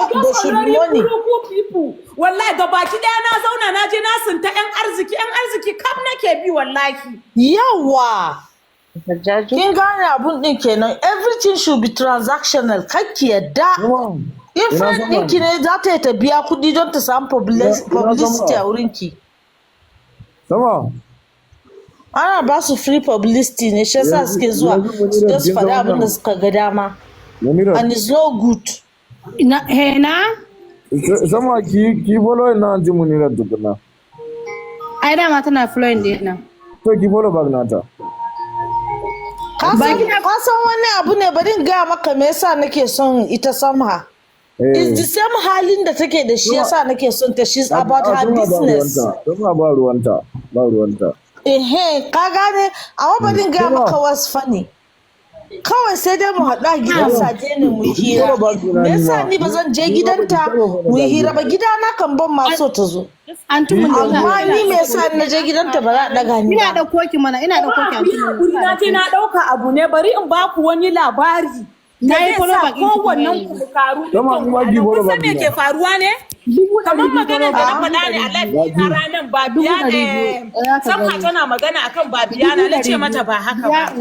they should be money. Wallahi ga baki daya na zauna na je na sunta yan arziki kam nake bi wallahi. Yawa. Kin gane abun din kenan, everything should be transactional. Kakki yadda. In friend ɗinki ne za ta biya kuɗi don ta samu publicity a wurinki. Sama. Ana ba su free publicity ne, shi yasa suke zuwa su faɗi abin da suka ga dama. And it's no good. Na? Sama ki follow na ji Munira tukuna. Ai dama tana following din nan. To ki follow back nata. Ka san wani abu ne, bari in gaya maka me yasa nake son ita Samha. It's the same halin da take da shi yasa nake son ta. She's about her business. Sama ba ruwanta. Ka gane, amma bari in gaya maka what's funny. Kawai sai dai mu haɗu a gidan saje ne mu hira. Me yasa ni ba zan je gidanta mu hira ba? Gidana kan ban ma so ta zo. Amma ni me yasa na je gidanta ba za a ɗaga ni ba? Ina ɗauko ki mana, ina ɗauko ki a cikin. Na ce na ɗauka abu ne, bari in ba ku wani labari. Na yi follow back ko wannan kukaru. Kun san me ke faruwa ne? Kamar magana da na faɗa ne a lafiya ranar ba biya ne. Samha tana magana akan ba biya na ce mata ba haka ba.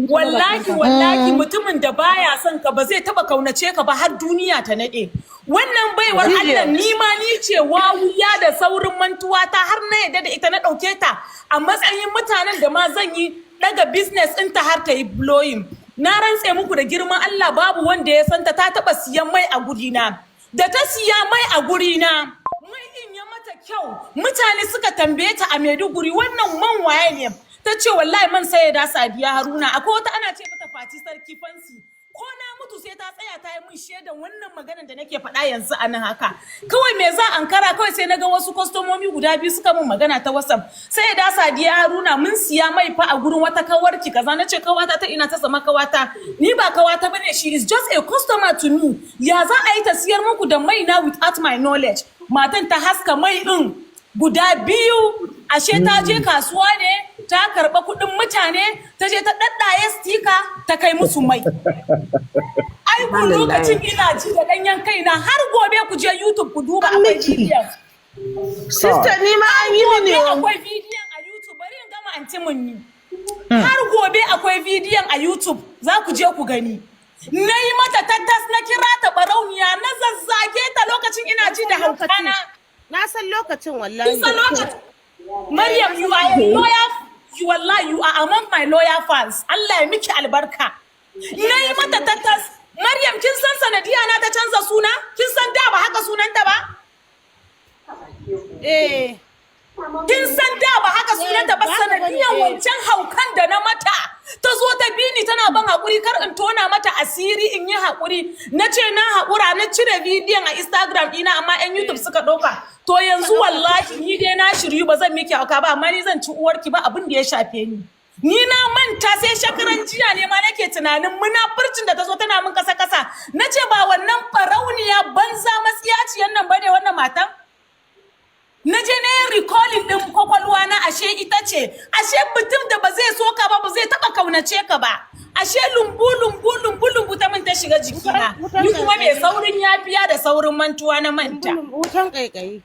Wallahi mutumin da baya son ka ba zai taba kaunace ka ba har duniya ta nade. Wannan baiwar Allah ni ma ni ce wawuya da saurin mantuwa ta har na yadda da ita na dauke ta a matsayin mutanen da ma zan yi daga business ɗinta har ta yi blowing. Na rantse muku da girman Allah babu wanda ya santa ta taba siyan mai a gurina. Da ta siya mai a gurina, mai din ya mata kyau. Mutane suka tambaye ta a Maiduguri wannan man waye ne? Ta ce wallahi man sai da Sadiya Haruna. Akwai wata ana ce mata Fati Sarki Fansi. Ko na mutu sai ta tsaya ta yi min shaidan wannan maganar da nake faɗa yanzu a nan haka. Kawai me za ankara kawai sai na ga wasu kwastomomi guda biyu suka min magana ta WhatsApp. Sai da Sadiya Haruna mun siya mai fa a gurin wata kawarki kaza, na ce kawata ta ina ta sama kawata. Ni ba kawata bane, she is just a customer to me. Ya za a yi ta siyar muku da mai na without my knowledge? Matan ta haska mai din guda biyu, ashe ta je kasuwa ne, ta karɓa kuɗin mutane, ta je ta ɗaɗɗaye stika ta kai musu mai. Ai ku lokacin ina ji da ɗanyen kaina har gobe ku je YouTube ku duba akwai bidiyon. Sister ni ma an yi mini akwai bidiyon a YouTube, bari in gama anti mun yi. Har gobe akwai bidiyon a YouTube, za ku je ku gani. Na yi mata tattas na kira ta barauniya, na zazzage ta lokacin ina ji da haukana. Na san lokacin wallahi. Maryam, you are a lawyer. You are among my lawyer fans. Allah ya miki albarka. Na yi mata tattas. Maryam, kin san sanadiya na ta canza suna? Kin san da ba haka sunanta ba? Kin san da ba haka sunanta ba, sanadiyan wancan haukan da na mata. Ta zo ta bi ni tana ban haƙuri kar in tona mata asiri in yi haƙuri. Na ce na haƙura, na cire bidiyon a Instagram ɗina amma 'yan YouTube suka ɗauka. To yanzu wallahi ni dai na shiryu ba zan miki hauka ba, amma ni zan ci uwarki ba abin da ya shafe ni. Ni na manta sai shakaran jiya ne ma nake tunanin munafurcin da ta zo tana min kasa-kasa. Na ce ba wannan farauniya banza matsiyaciyan nan bane wannan matan? Na je na yi recalling ɗin kwakwalwa na ashe ita ce, ashe mutum da ba zai so ka ba, ba zai taɓa kaunace ka ba. Ashe lumbu ta min ta shiga jikina. Ni kuma mai saurin yafiya da saurin mantuwa na manta. Wutan kaikayi.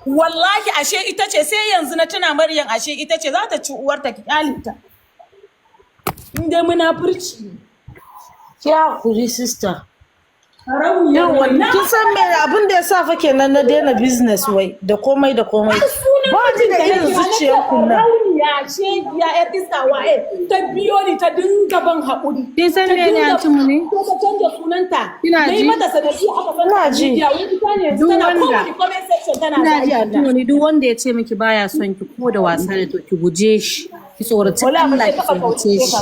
Wallahi ashe ita ce, sai yanzu na tuna Maryam ashe ita ce za ta ci uwarta ki kyalinta. In dai munafurci. Ki hakuri sister. Kin san me abin da ya sa fa kenan na daina business wai da komai. Ba ji da irin zuciyar kunna. Ya ce ya yar iska waye ta biyo ni ta dinga ban haƙuri. Kin san me ne a cimu ne? Ko ta canja sunanta. Ina ji. mata sanadi aka san ji. Duk wanda ya ce miki baya son ki ko da wasa ne to ki guje shi. Ki tsoraci Allah ki tsorace shi.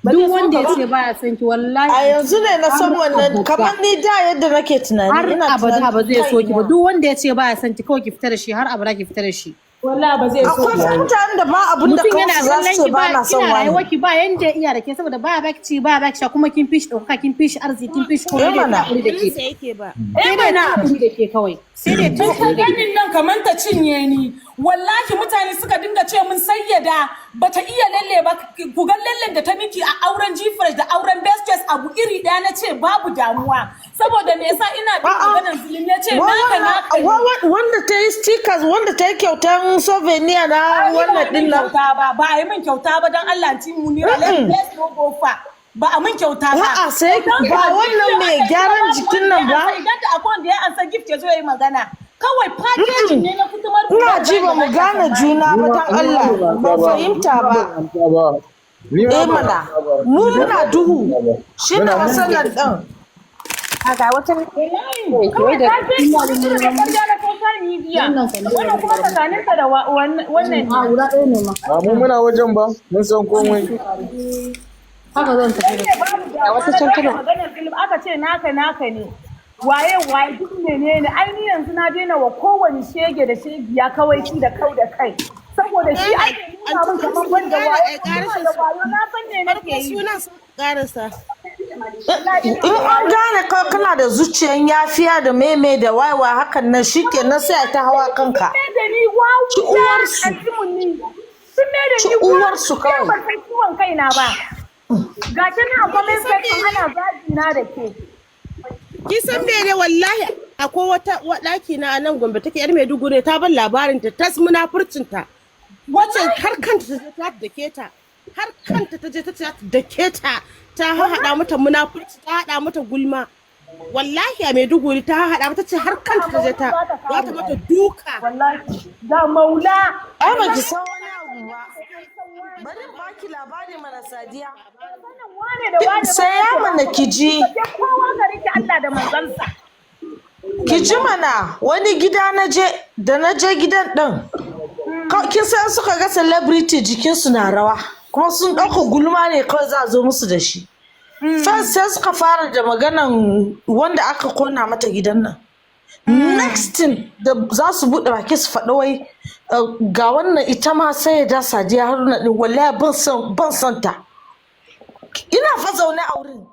Duk wanda ya ce baya son ki wallahi a yanzu ne na san wannan kamar ni da yadda nake tunani ina abada ba zai so ki ba. Duk wanda ya ce baya son ki kawai ki fita da shi har abada ki fita da shi. Wallahi ba zai so akwai mutanen da ba abin da kansu za su ce ba na son wani. Rayuwar ki ba yanda ya iya da ke saboda baya baki ci baya baki sha kuma kin fishi dauka kin fishi arziki kin fishi komai da ke da ke. Yake ba. Sai dai na abin da ke kawai. Sai dai tun ganin nan kamar ta cinye ni. Wallahi mutane suka dinga ce mun sayyada bata iya lalle ba, ku ga lallen da ta miki a auren Gfresh da auren Best Choice abu iri daya, na ce babu damuwa saboda me yasa ina bin maganar wanda ta yi stickers, wanda ta yi kyautan souvenir na wannan din nan. Ba a yi min kyauta ba don Allah ti munira let's go fa. Ba a min kyauta ba. A'a sai ba wannan mai gyaran jikin nan ba. Idan da akwai wanda ya ansa gift ya zo ya yi magana. Kawai packaging ne na kutumar. Ina ji ba mu gane juna ba don Allah. Ba fahimta ba. Mana, mu muna duhu. Shi ne matsalar ɗin. Aga wata ne kawai da wannan kuma tsakaninka da wannan guda ɗaya ne ma. Mu muna wajen ba, mun san komai. Haka zan tafi da wata cancana. Aka ce naka ne. Waye duk menene ainihin yanzu na daina wa kowane shege da shegiya kawai shi da kau da kai. Saboda shi ake nuna min kamar wanda wayo na san ne nake yi. Karasa. In an gane ka kana da zuciyan yafiya da meme da waiwa hakan nan shikenan sai ta hawa kanka. Ci uwarsu. Ci uwarsu kawai. Ban san ciwon kaina ba. Ga ta na comment section ana zaji na da ke. Ki san me ne wallahi akwai wata daki na nan Gombe take yar Maiduguri ta ban labarin ta tas munafurcin ta. Wacce har kanta ta dake ta. Har kanta ta je ta dake ta. Ta haɗa mata munafurci, ta haɗa mata gulma. Wallahi a Maiduguri ta haɗa mata ce har kanta ta je ta za ta mata duka. Wallahi da maula. Ai ba ki san wani abu ba. Bari baki labari mana Sadiya. Sai ya mana kiji. Kowa gari ki Allah da manzansa. Kiji mana wani gida na je gidan ɗin. Kin san suka ga celebrity jikinsu na rawa. Kuma sun ɗauka gulma ne kawai za a zo musu da shi. First sai suka fara da maganan wanda aka kona mata gidan nan. Next thing da za su buɗe baki su faɗi wai ga wannan ita ma sai ya da Sadiya Haruna ɗin wallahi ban son ta. Ina fa zaune a wurin.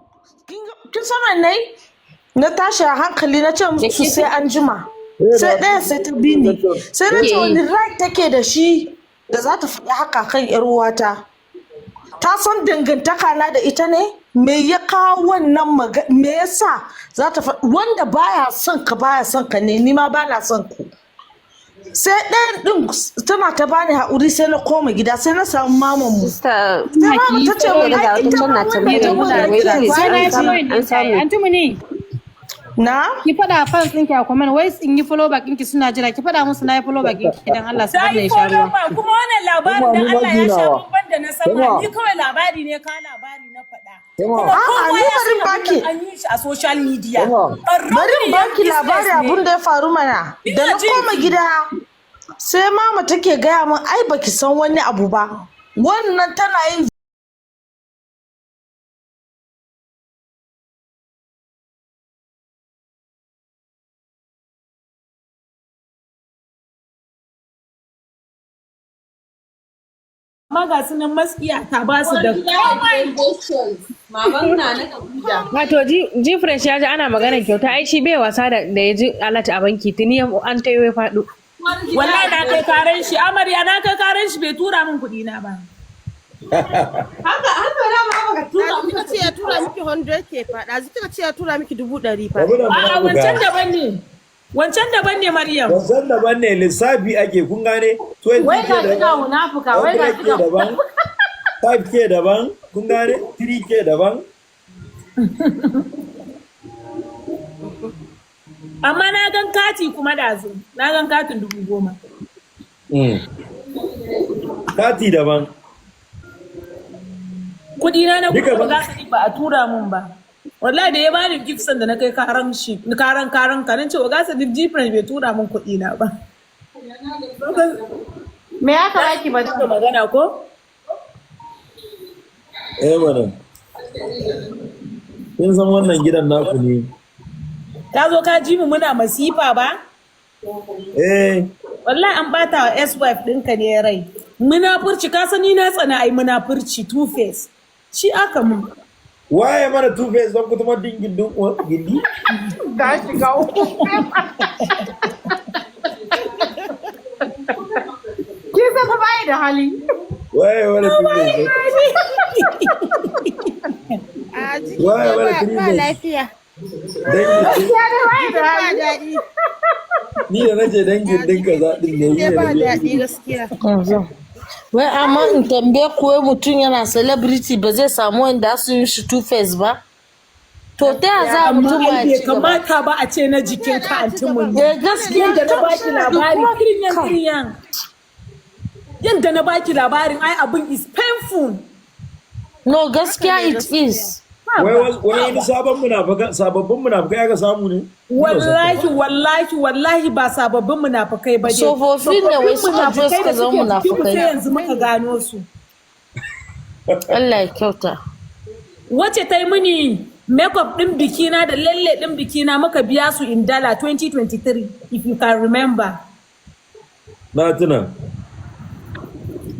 Kin san nai? Na tashi a hankali na ce musu sai an jima. Sai ɗaya sai ta bi ni. Sai na ce wani right take da shi da za ta faɗi haka kan 'yar uwata. Ta san dangantaka na da ita ne? Me ya kawo wannan me yasa za ta faɗi wanda baya son ka ne ni ma bana son ku. Sai ɗayan ɗin tana ta bani haƙuri sai na koma gida sai na samu maman mu. Sai mama ta ce wani ita ma Antumuni. Na? Ki faɗa fans ɗinki a comment wai in yi follow back ɗinki suna jira ki faɗa musu na yi follow back ɗinki idan Allah su bar ya sha ruwa. Kuma wannan labarin dan Allah ya sha babban da na sama ni kawai labari ne ka labari na faɗa. A'a ni barin baki. An yi shi a social media. Barin baki labari abun da ya faru mana. Da na koma gida sai mama take gaya min ai baki san wani abu ba. Wannan tana yin ga sunan maskiya ta ba su da Maman na Godiya. Wato Gfresh ya ji ana magana kyauta ai shi bai wasa da ya ji alata a banki tuni an tayo ya faɗo. Wallahi na kai karen shi amarya na kai karen shi bai tura min kuɗi na ba. Haka da ma baka tura miki ce ya tura miki 100k fa. Da zai ce ya tura miki 100 fa. A'a wancan daban ne. Wancan daban ne Maryam. Wancan daban ne lissafi ake kun gane 20k Wai ga kina munafuka wai ga kina daban 5k daban kun gane 3k daban. Amma na gan kati kuma da zu. Na gan katin 10,000. Kati daban. Kudi na kuma za su ba a tura mun ba. Wallahi da ya bani gift da na kai karan shi karan kanan cewa gasa duk Gfresh bai tura min kuɗi na ba. me aka baki ba da magana ko? Madam. Kin san wannan gidan naku ne. Ka zo ka ji mu muna masifa ba? Wallahi an bata wa S-wife ɗinka ne rai. Munafurci ka sani na tsana ai munafurci two face. Shi aka mun. Waye mana two face don kuma dingin gindi? ga shiga ki san fa bai da hali Waye mana two face? A cikin ba lafiya. Dangin ni da nace dangin din kaza din ne ba daɗi gaskiya. Wai amma in tambaye ku wai mutum yana celebrity ba zai samu wanda su yi shi two face ba? To ta ya za mutum ya ci gaba? Kamata ba a ce na jikin ka antimun. Gaskiya da na baki labari kiryan. Yanda na baki labarin ai abin is painful. No, gaskiya it is. Wai wani sababbin munafukai aka samu ne? Wallahi ba sababbin munafukai ba ne. Tsofaffin ne wai suka je suka zama munafukai. Sai yanzu muka gano su. Allah ya kyauta. Wace ta yi mini makeup ɗin bikina da lalle ɗin bikina muka biya su in dala 2023 if you can remember. Na tuna.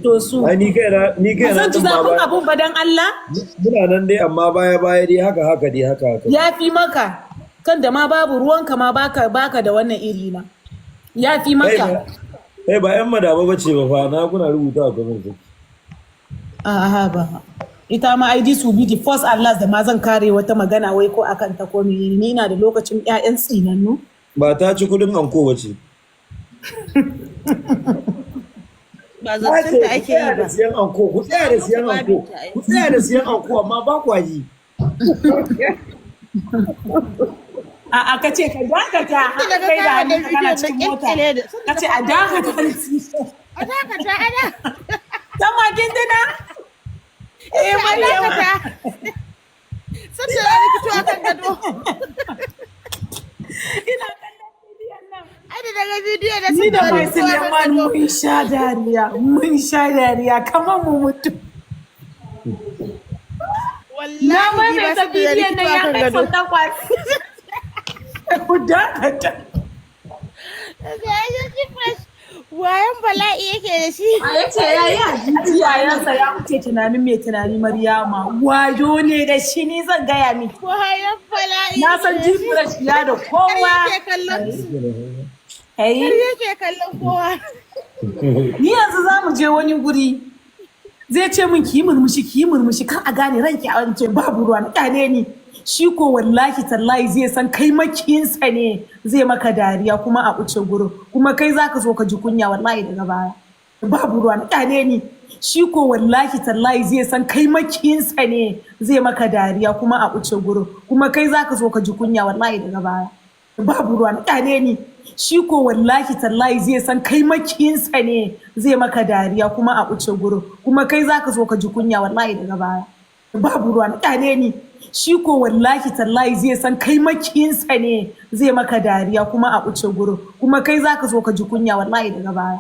To su. Ai ni kai na zan ci zafin abun ba dan Allah? Muna nan dai amma baya dai haka dai. Ya fi maka kan da ma babu ruwanka ma baka da wannan iri na. Ya fi maka. Ba yan madaba bace ba fa na kuna rubuta a comment. A'a ba. Ita ma ID su be the first and last da ma zan kare wata magana wai ko akan ta ko ni ina da lokacin ƴaƴan tsinannu. Ba ta ci kudin anko bace. Ba zancen da ake yi ba. Ku tsaya da siyan anko amma ba ku ji. A'a ka ce ka dakata kai da hannun kana cikin mota. Ka ce a dakata. A dakata ana. Tama kin dina? A dakata. Sace da rikito akan gado. Ina kallon bidiyon nan. Ai da daga bidiyo da Ni da mai Suleiman mun sha dariya kamar mu mutu. Na mai ta bidiyon nan ya kai sau takwas. Ku dakata. Wayan bala'i yake da shi. A yace yayansa ya wuce tunanin mai tunani Maryama. Wayo ne da shi ni zan gaya miki. Wayan bala'i. Na san Gfresh ya da kowa. Yake kallon kowa. Ni yanzu za mu je wani guri. Zai ce min ki yi murmushi kan a gane ranki a wance babu ruwa na kyale ni. Shi ko wallahi tallahi zai san kai makiyinsa ne zai maka dariya kuma a wuce gurin kuma kai zaka zo ka ji kunya wallahi daga baya babu ruwa na kyale ni. Shi ko wallahi tallahi zai san kai makiyinsa ne zai maka dariya kuma a wuce gurin kuma kai zaka zo ka ji kunya wallahi daga baya babu ruwa na kyale ni. Shi ko wallahi tallahi zai san kai makiyinsa ne zai maka dariya kuma a wuce gurin kuma kai zaka zo ka ji kunya wallahi daga baya babu ruwa na kyale ni. Shi ko wallahi tallahi zai san kai makiyinsa ne zai maka dariya kuma a wuce gurin kuma kai zaka zo ka ji kunya wallahi daga baya